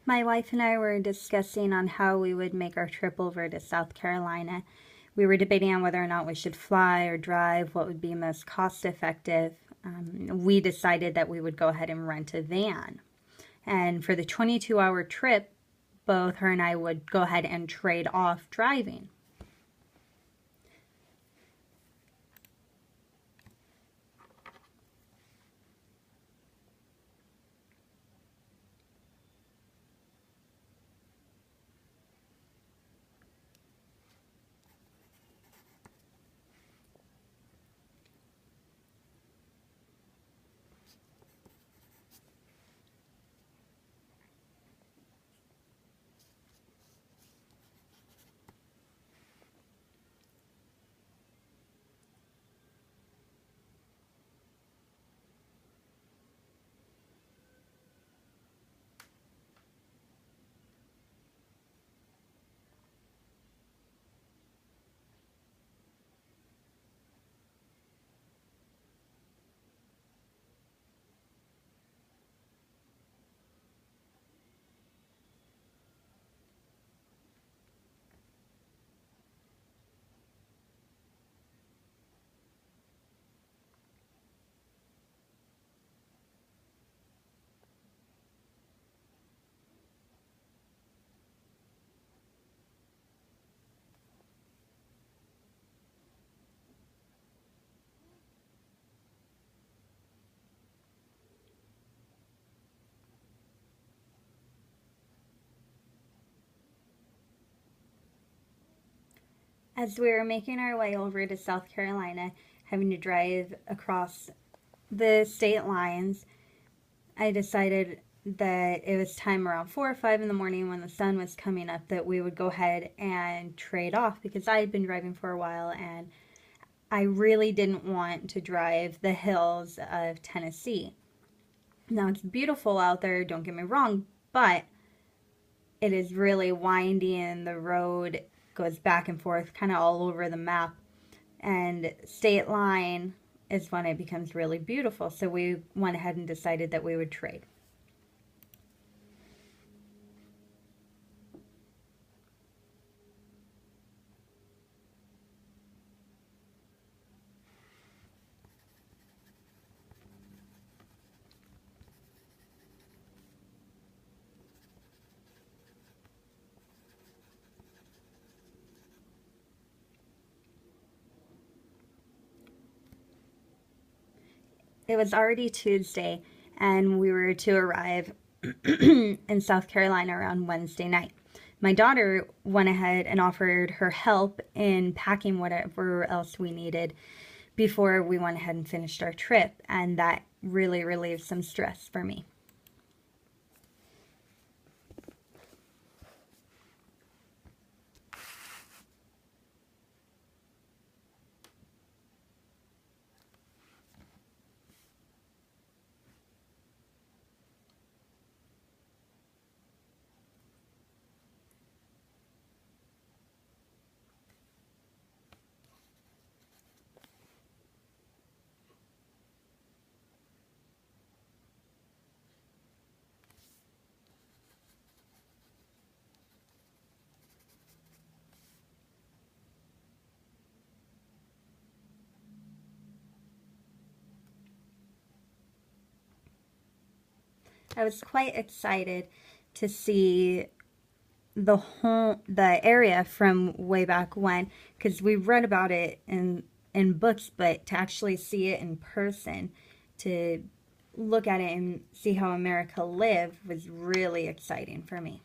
My wife and I were discussing on how we would make our trip over to South Carolina. We were debating on whether or not we should fly or drive, what would be most cost effective. We decided that we would go ahead and rent a van. And for the 22-hour trip, both her and I would go ahead and trade off driving. As we were making our way over to South Carolina, having to drive across the state lines, I decided that it was time around 4 or 5 in the morning when the sun was coming up that we would go ahead and trade off, because I had been driving for a while and I really didn't want to drive the hills of Tennessee. Now, it's beautiful out there, don't get me wrong, but it is really windy and the road goes back and forth kind of all over the map. And state line is when it becomes really beautiful. So we went ahead and decided that we would trade. It was already Tuesday, and we were to arrive in South Carolina around Wednesday night. My daughter went ahead and offered her help in packing whatever else we needed before we went ahead and finished our trip, and that really relieved some stress for me. I was quite excited to see the area from way back when, because we read about it in books, but to actually see it in person, to look at it and see how America lived, was really exciting for me.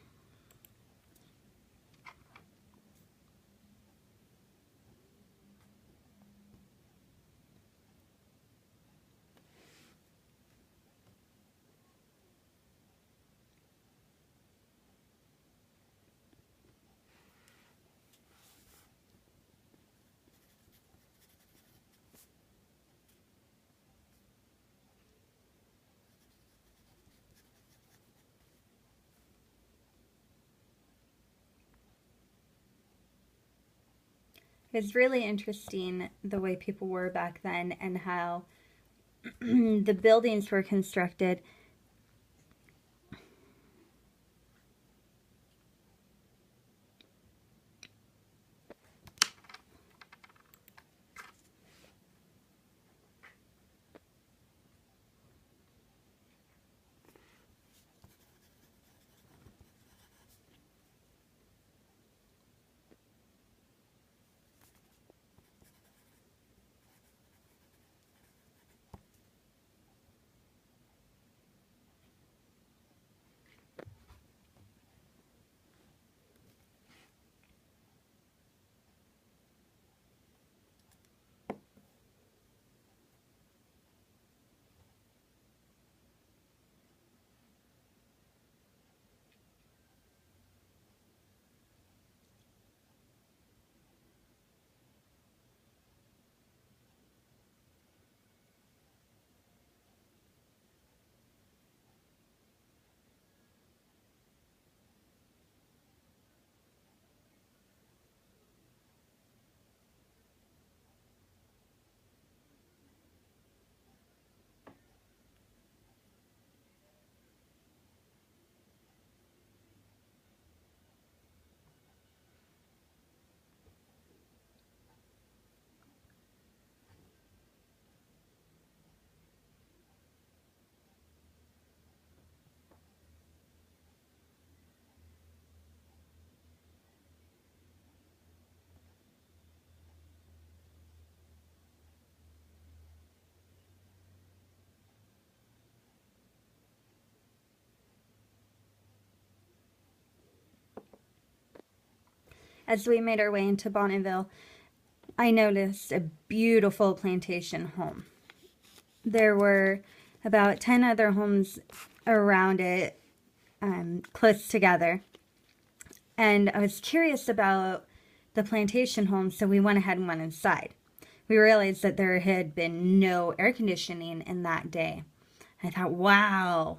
It's really interesting the way people were back then and how the buildings were constructed As we made our way into Bonneville, I noticed a beautiful plantation home. There were about 10 other homes around it, close together. And I was curious about the plantation home, so we went ahead and went inside. We realized that there had been no air conditioning in that day. I thought, wow,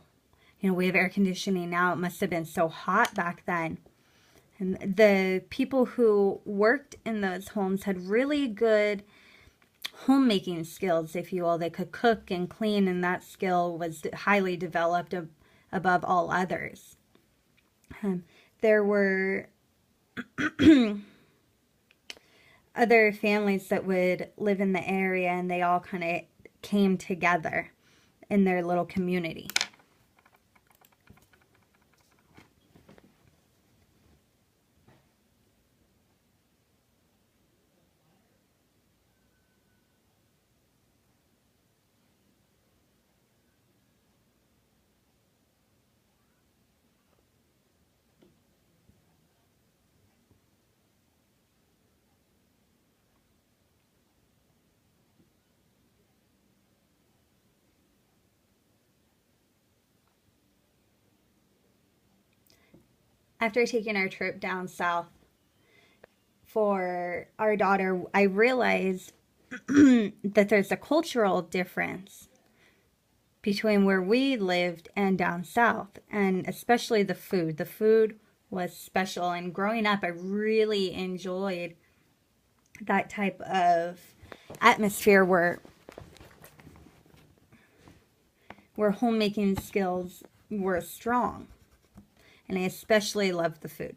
we have air conditioning now. It must have been so hot back then. And the people who worked in those homes had really good homemaking skills, if you will. They could cook and clean, and that skill was highly developed above all others. There were other families that would live in the area, and they all kind of came together in their little community. After taking our trip down south for our daughter, I realized that there's a cultural difference between where we lived and down south, and especially the food. The food was special, and growing up, I really enjoyed that type of atmosphere where homemaking skills were strong. And I especially loved the food.